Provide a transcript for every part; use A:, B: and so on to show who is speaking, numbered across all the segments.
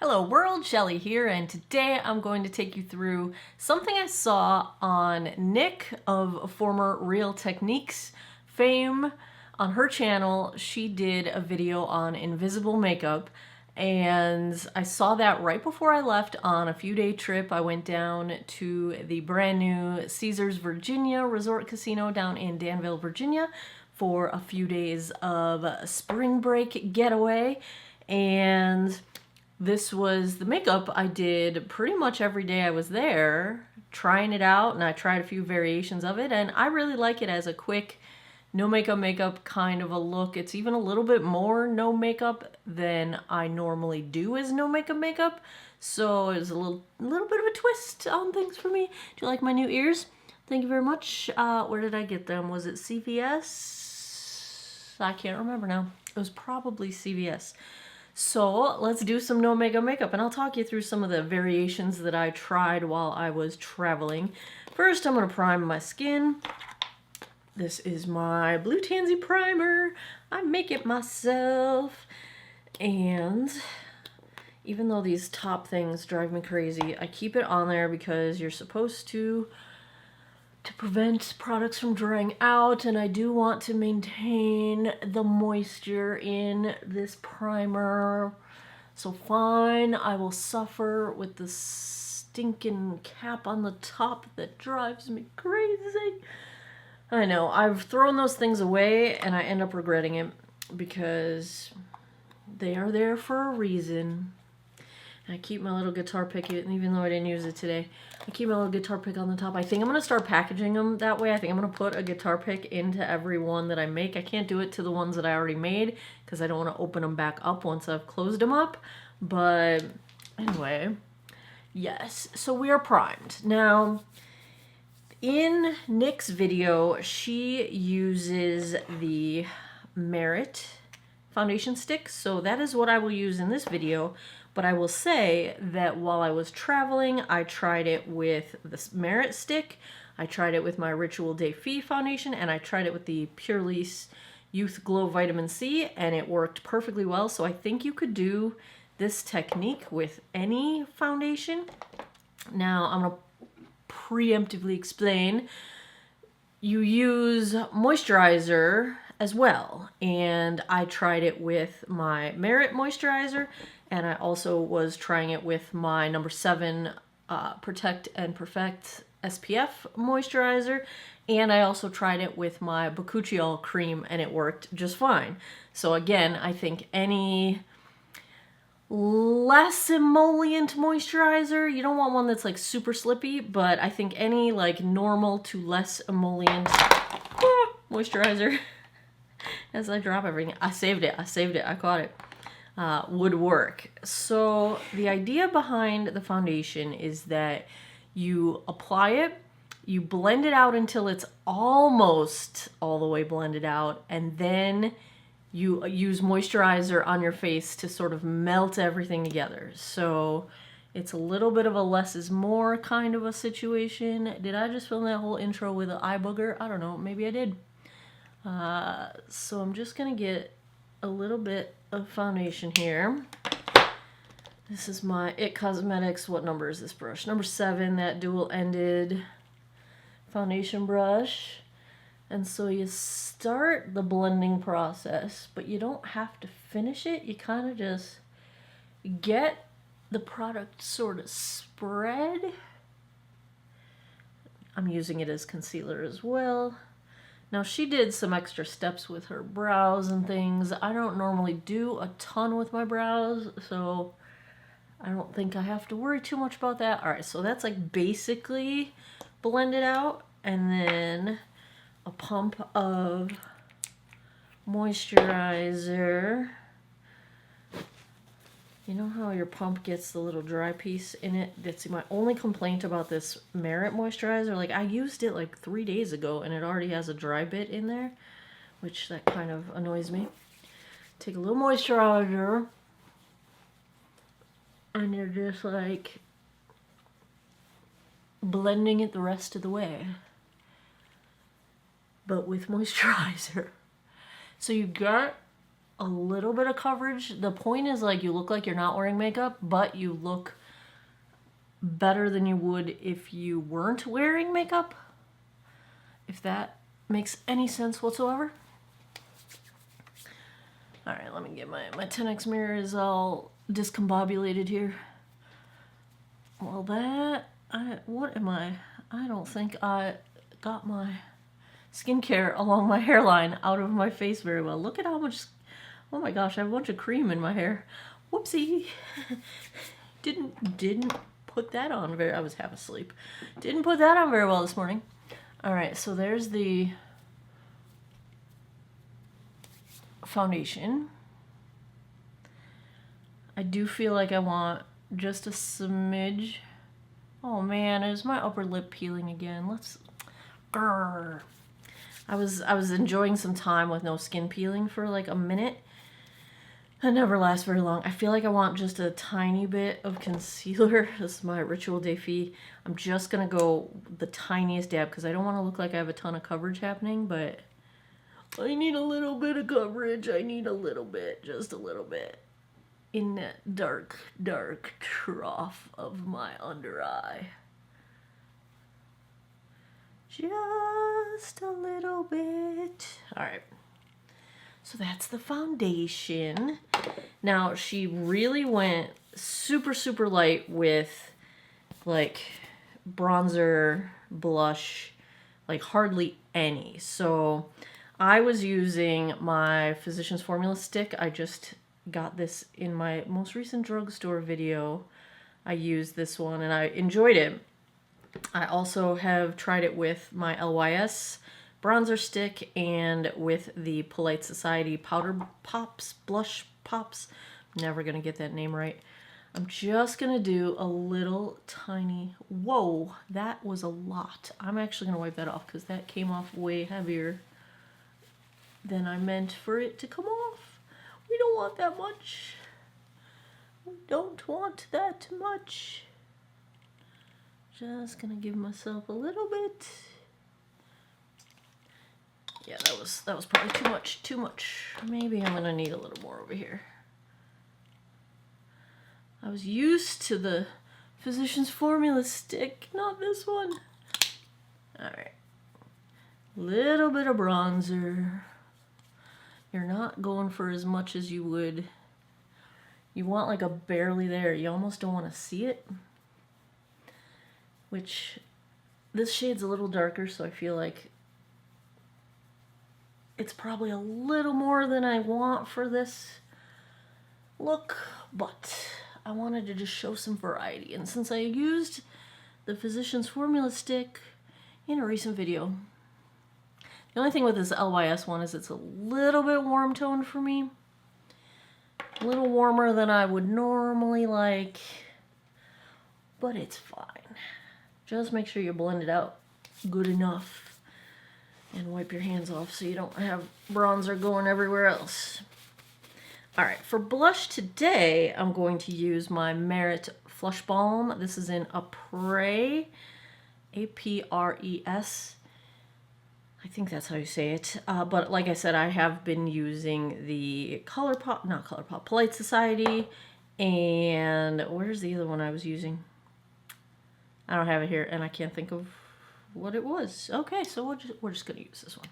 A: Hello world, Shelly here, and today I'm going to take you through something I saw on Nic of former Real Techniques fame. On her channel, she did a video on invisible makeup, and I saw that right before I left on a few-day trip. I went down to the brand new Caesars Virginia Resort Casino down in Danville, Virginia for a few days of a spring break getaway, and this was the makeup I did pretty much every day I was there, trying it out, and I tried a few variations of it, and I really like it as a quick, no makeup kind of a look. It's even a little bit more no makeup than I normally do as no makeup, so it's a little bit of a twist on things for me. Do you like my new ears? Thank you very much. Where did I get them? Was it CVS? I can't remember now. It was probably CVS. So let's do some no makeup, and I'll talk you through some of the variations that I tried while I was traveling. First, I'm going to prime my skin. This is my Blue Tansy primer. I make it myself. And even though these top things drive me crazy, I keep it on there because you're supposed to prevent products from drying out, and I do want to maintain the moisture in this primer. So fine, I will suffer with the stinking cap on the top that drives me crazy. I know, I've thrown those things away and I end up regretting it because they are there for a reason. I keep my little guitar pick, even though I didn't use it today. I keep my little guitar pick on the top. I think I'm going to start packaging them that way. I think I'm going to put a guitar pick into every one that I make. I can't do it to the ones that I already made because I don't want to open them back up once I've closed them up. But anyway, yes. So we are primed. Now, in Nic's video, she uses the Merit foundation stick. So that is what I will use in this video. But I will say that while I was traveling, I tried it with the Merit stick, I tried it with my Ritual Daffy foundation, and I tried it with the Purely's Youth Glow Vitamin C, and it worked perfectly well. So I think you could do this technique with any foundation. Now I'm going to preemptively explain. You use moisturizer as well, and I tried it with my Merit moisturizer, and I also was trying it with my number 7 Protect and Perfect SPF moisturizer, and I also tried it with my Bakuchiol cream, and it worked just fine. So again, I think any less emollient moisturizer, you don't want one that's like super slippy, but I think any like normal to less emollient moisturizer, as I drop everything, I saved it, I caught it, would work. So the idea behind the foundation is that you apply it, you blend it out until it's almost all the way blended out, and then you use moisturizer on your face to sort of melt everything together. So it's a little bit of a less is more kind of a situation. Did I just film that whole intro with an eye booger? I don't know, maybe I did. So I'm just gonna get a little bit of foundation here. This is my It Cosmetics, what number is this brush? Number 7, that dual-ended foundation brush. And so you start the blending process, but you don't have to finish it. You kind of just get the product sort of spread. I'm using it as concealer as well. Now, she did some extra steps with her brows and things. I don't normally do a ton with my brows, so I don't think I have to worry too much about that. All right, so that's like basically blended out, and then a pump of moisturizer. You know how your pump gets the little dry piece in it? That's my only complaint about this Merit moisturizer. Like, I used it like 3 days ago and it already has a dry bit in there, which that kind of annoys me. Take a little moisturizer and you're just like blending it the rest of the way, but with moisturizer. So you got a little bit of coverage. The point is, like, you look like you're not wearing makeup, but you look better than you would if you weren't wearing makeup. If that makes any sense whatsoever. All right, let me get my 10x mirror is all discombobulated here. Well, what am I? I don't think I got my skincare along my hairline out of my face very well. Look at how much, oh my gosh, I have a bunch of cream in my hair. Whoopsie. Didn't put that on I was half asleep. Didn't put that on very well this morning. All right, so there's the foundation. I do feel like I want just a smidge. Oh man, is my upper lip peeling again? Let's. Grr. I was enjoying some time with no skin peeling for like a minute. It never lasts very long. I feel like I want just a tiny bit of concealer. This is my Ritual Daffy. I'm just gonna go the tiniest dab because I don't want to look like I have a ton of coverage happening, but I need a little bit of coverage. I need a little bit, just a little bit, in that dark, dark trough of my under eye. Just a little bit. All right. So that's the foundation. Now, she really went super, super light with, like, bronzer, blush, like, hardly any. So I was using my Physicians Formula stick. I just got this in my most recent drugstore video. I used this one, and I enjoyed it. I also have tried it with my LYS bronzer stick and with the Polite Society Powder Pops, Blush Pops. Never gonna get that name right. I'm just gonna do a little tiny, whoa, that was a lot. I'm actually gonna wipe that off because that came off way heavier than I meant for it to come off. We don't want that much. We don't want that much. Just gonna give myself a little bit. Yeah, that was probably too much. Maybe I'm gonna need a little more over here. I was used to the Physicians Formula stick, not this one. All right, little bit of bronzer. You're not going for as much as you would. You want like a barely there. You almost don't want to see it. Which, this shade's a little darker, so I feel like it's probably a little more than I want for this look, but I wanted to just show some variety. And since I used the Physicians Formula stick in a recent video, the only thing with this LYS one is it's a little bit warm toned for me. A little warmer than I would normally like, but it's fine. Just make sure you blend it out good enough and wipe your hands off so you don't have bronzer going everywhere else. All right, for blush today, I'm going to use my Merit Flush Balm. This is in Apres, A-P-R-E-S. I think that's how you say it. But like I said, I have been using the Polite Society, and where's the other one I was using? I don't have it here, and I can't think of what it was. Okay, so we're just gonna use this one.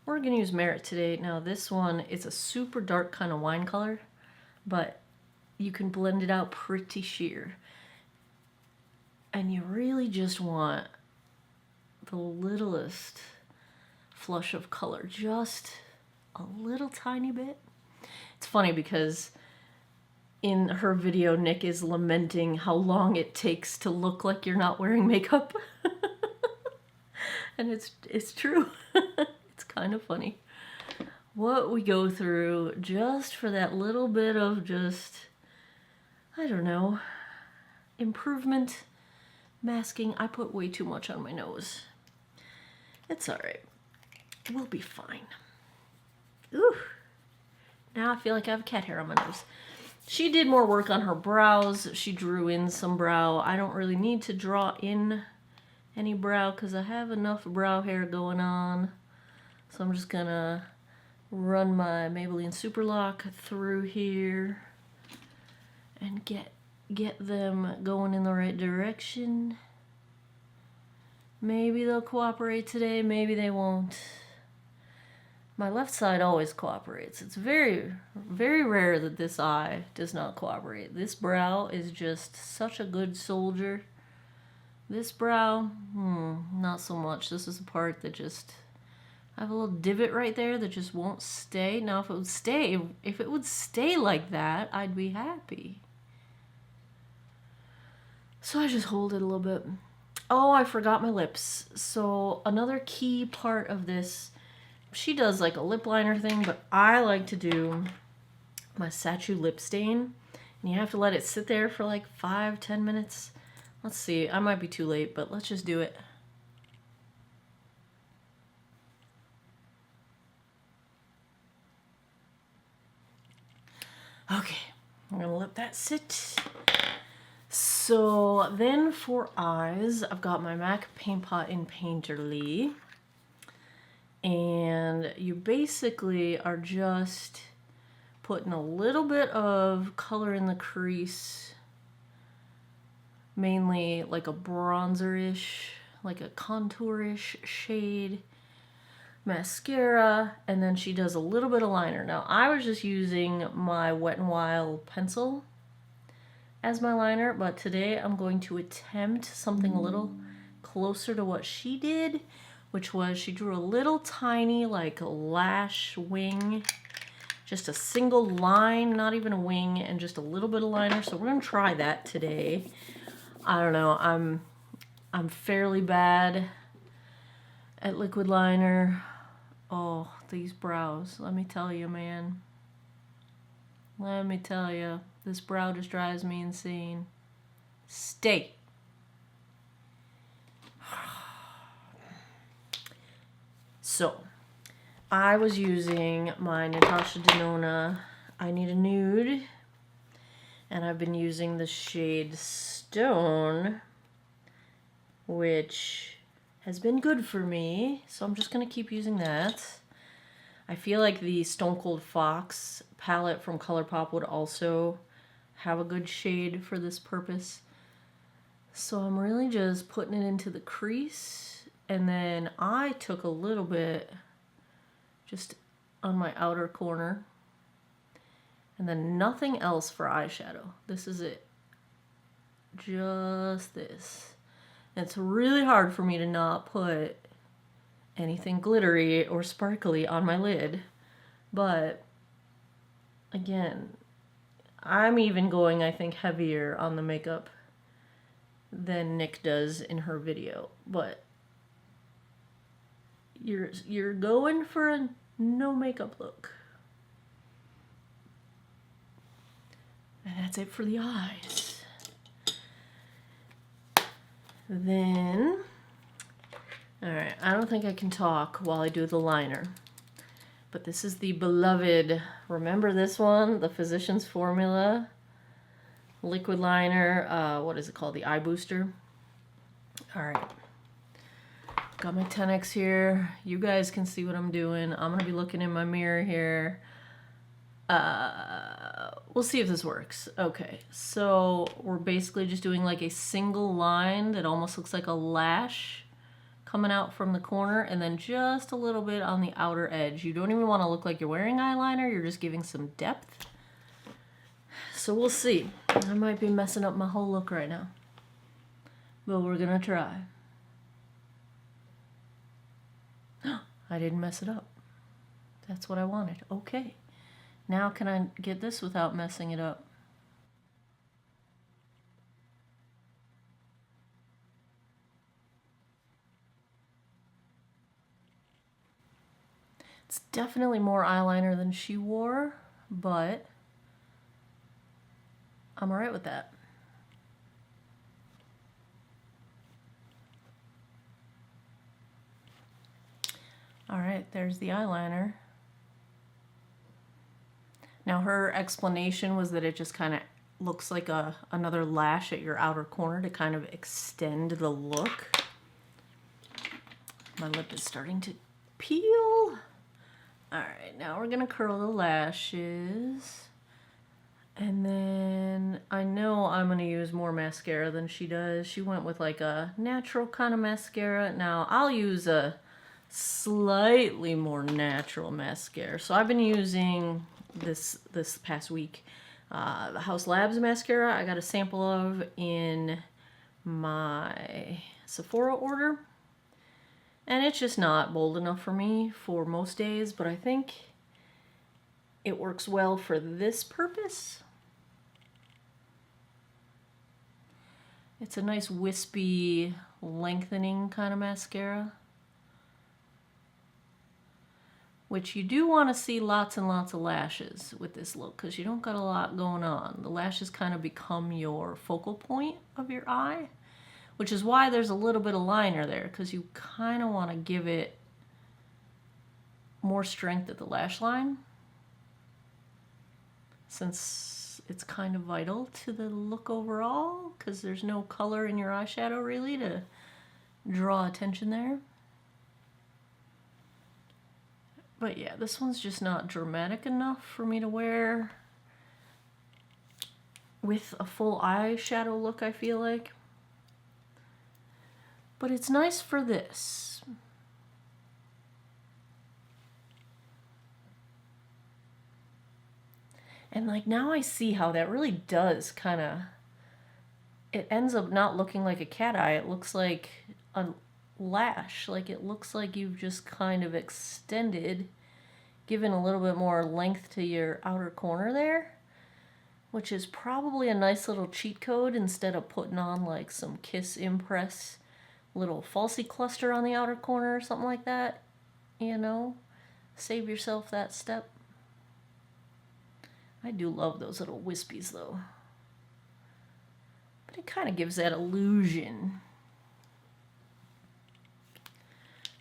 A: We're gonna use Merit today. Now this one, it's a super dark kind of wine color, but you can blend it out pretty sheer. And you really just want the littlest flush of color, just a little tiny bit. It's funny because in her video, Nick is lamenting how long it takes to look like you're not wearing makeup. And it's true. It's kind of funny what we go through just for that little bit of just, I don't know, improvement, masking. I put way too much on my nose. It's all right. We'll be fine. Ooh. Now I feel like I have cat hair on my nose. She did more work on her brows. She drew in some brow. I don't really need to draw in any brow because I have enough brow hair going on. So I'm just gonna run my Maybelline Superlock through here and get them going in the right direction. Maybe they'll cooperate today, maybe they won't. My left side always cooperates. It's very, very rare that this eye does not cooperate. This brow is just such a good soldier. This brow, not so much. This is the part that just, I have a little divot right there that just won't stay. Now if it would stay like that, I'd be happy. So I just hold it a little bit. Oh, I forgot my lips. So another key part of this, she does like a lip liner thing, but I like to do my Sachu lip stain. And you have to let it sit there for like 5-10 minutes. Let's see, I might be too late, but let's just do it. Okay, I'm gonna let that sit. So then for eyes, I've got my MAC Paint Pot in Painterly. And you basically are just putting a little bit of color in the crease. Mainly like a bronzer-ish, like a contour-ish shade. Mascara, and then she does a little bit of liner. Now I was just using my Wet n Wild pencil as my liner, but today I'm going to attempt something a little closer to what she did, which was she drew a little tiny like lash wing, just a single line, not even a wing, and just a little bit of liner. So we're gonna try that today. I don't know, I'm fairly bad at liquid liner. Oh, these brows, let me tell you, man. Let me tell you, this brow just drives me insane. Stay. So, I was using my Natasha Denona I Need a Nude, and I've been using the shade Stone, which has been good for me, so I'm just going to keep using that. I feel like the Stone Cold Fox palette from ColourPop would also have a good shade for this purpose. So I'm really just putting it into the crease, and then I took a little bit just on my outer corner, and then nothing else for eyeshadow. This is it. Just this. And it's really hard for me to not put anything glittery or sparkly on my lid, but again, I'm even going, I think, heavier on the makeup than Nic does in her video, but you're going for a no makeup look. And that's it for the eyes. Then, alright, I don't think I can talk while I do the liner. But this is the beloved, remember this one? The Physicians Formula liquid liner. What is it called? The Eye Booster. Alright. Got my 10X here. You guys can see what I'm doing. I'm going to be looking in my mirror here. We'll see if this works. Okay, so we're basically just doing like a single line that almost looks like a lash coming out from the corner, and then just a little bit on the outer edge. You don't even want to look like you're wearing eyeliner, you're just giving some depth. So we'll see. I might be messing up my whole look right now, but we're gonna try. I didn't mess it up. That's what I wanted. Okay. Now can I get this without messing it up? It's definitely more eyeliner than she wore, but I'm alright with that. Alright, there's the eyeliner. Now her explanation was that it just kind of looks like another lash at your outer corner to kind of extend the look. My lip is starting to peel. Alright, now we're gonna curl the lashes. And then I know I'm gonna use more mascara than she does. She went with like a natural kind of mascara. Now I'll use a slightly more natural mascara. So I've been using this past week the House Labs mascara I got a sample of in my Sephora order. And it's just not bold enough for me for most days, but I think it works well for this purpose. It's a nice wispy, lengthening kind of mascara. Which you do want to see lots and lots of lashes with this look, because you don't got a lot going on. The lashes kind of become your focal point of your eye. Which is why there's a little bit of liner there, because you kind of want to give it more strength at the lash line, since it's kind of vital to the look overall, because there's no color in your eyeshadow really to draw attention there. But yeah, this one's just not dramatic enough for me to wear with a full eyeshadow look, I feel like. But it's nice for this. And like now I see how that really does kind of, it ends up not looking like a cat eye. It looks like a lash. Like it looks like you've just kind of extended, given a little bit more length to your outer corner there, which is probably a nice little cheat code instead of putting on like some Kiss Impress little falsie cluster on the outer corner or something like that. You know, save yourself that step. I do love those little wispies though, but it kind of gives that illusion.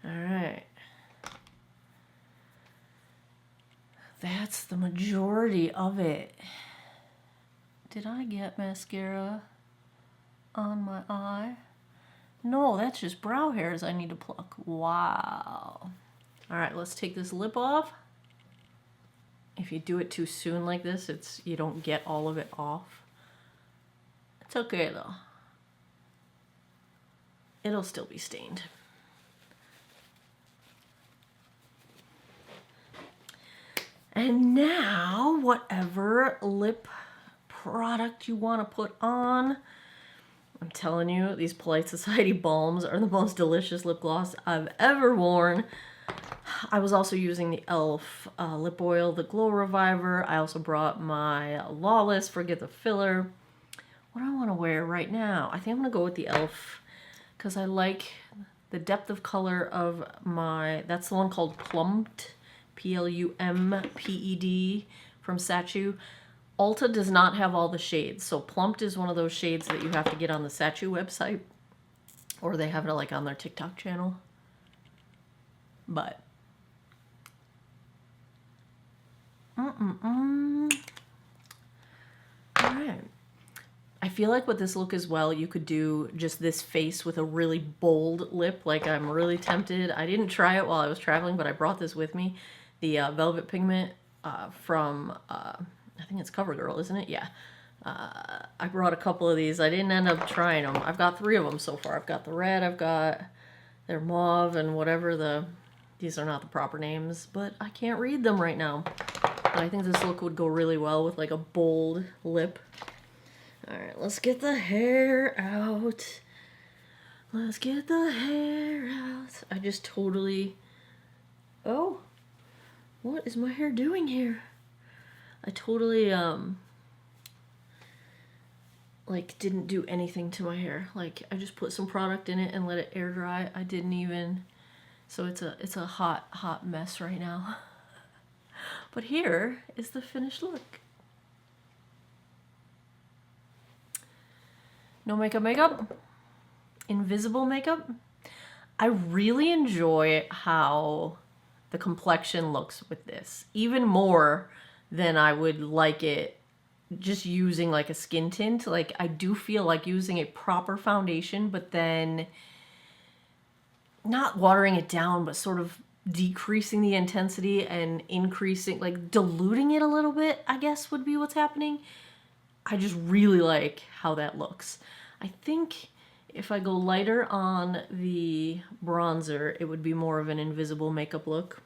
A: All right, that's the majority of it. Did I get mascara on my eye? No, that's just brow hairs I need to pluck. Wow. All right, let's take this lip off. If you do it too soon like this, you don't get all of it off. It's okay though. It'll still be stained. And now, whatever lip product you want to put on, I'm telling you, these Polite Society balms are the most delicious lip gloss I've ever worn. I was also using the e.l.f. lip oil, the Glow Reviver. I also brought my Lawless Forget the Filler. What do I want to wear right now? I think I'm going to go with the e.l.f. because I like the depth of color of my, that's the one called Plumped, Plumped from Sachu. Ulta does not have all the shades, so Plumped is one of those shades that you have to get on the Sachu website, or they have it like on their TikTok channel. But all right. I feel like with this look as well, you could do just this face with a really bold lip. Like I'm really tempted. I didn't try it while I was traveling, but I brought this with me. The Velvet Pigment from I think it's CoverGirl, isn't it? Yeah. I brought a couple of these. I didn't end up trying them. I've got 3 of them so far. I've got the red, I've got their mauve, and whatever these are not the proper names, but I can't read them right now. But I think this look would go really well with like a bold lip. All right, let's get the hair out. Let's get the hair out. I just totally, oh, what is my hair doing here? I totally, like, didn't do anything to my hair. Like, I just put some product in it and let it air dry. I didn't even, so it's a hot mess right now. But here is the finished look. No makeup. Invisible makeup. I really enjoy how the complexion looks with this. Even more than I would like it just using like a skin tint. Like I do feel like using a proper foundation, but then not watering it down, but sort of decreasing the intensity and increasing, like diluting it a little bit, I guess would be what's happening. I just really like how that looks. I think if I go lighter on the bronzer, it would be more of an invisible makeup look.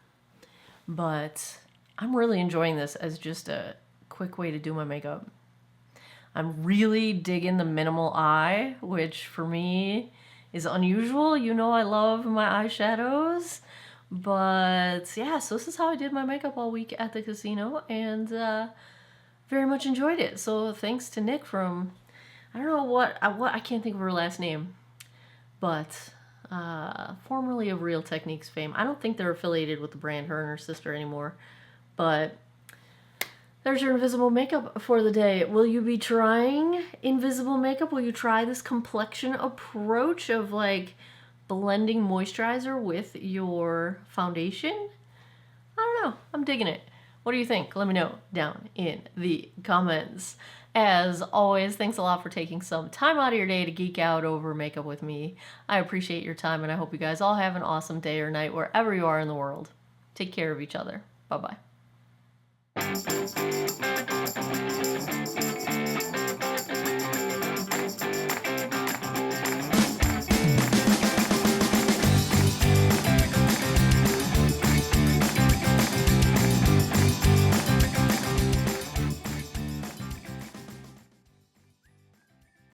A: But I'm really enjoying this as just a quick way to do my makeup. I'm really digging the minimal eye, which for me is unusual. You know I love my eyeshadows. But yeah, so this is how I did my makeup all week at the casino, and very much enjoyed it. So thanks to Nic from, I don't know what I can't think of her last name, but formerly of Real Techniques fame. I don't think they're affiliated with the brand, her and her sister anymore. But there's your invisible makeup for the day. Will you be trying invisible makeup? Will you try this complexion approach of like blending moisturizer with your foundation? I don't know. I'm digging it. What do you think? Let me know down in the comments. As always, thanks a lot for taking some time out of your day to geek out over makeup with me. I appreciate your time, and I hope you guys all have an awesome day or night wherever you are in the world. Take care of each other. Bye-bye.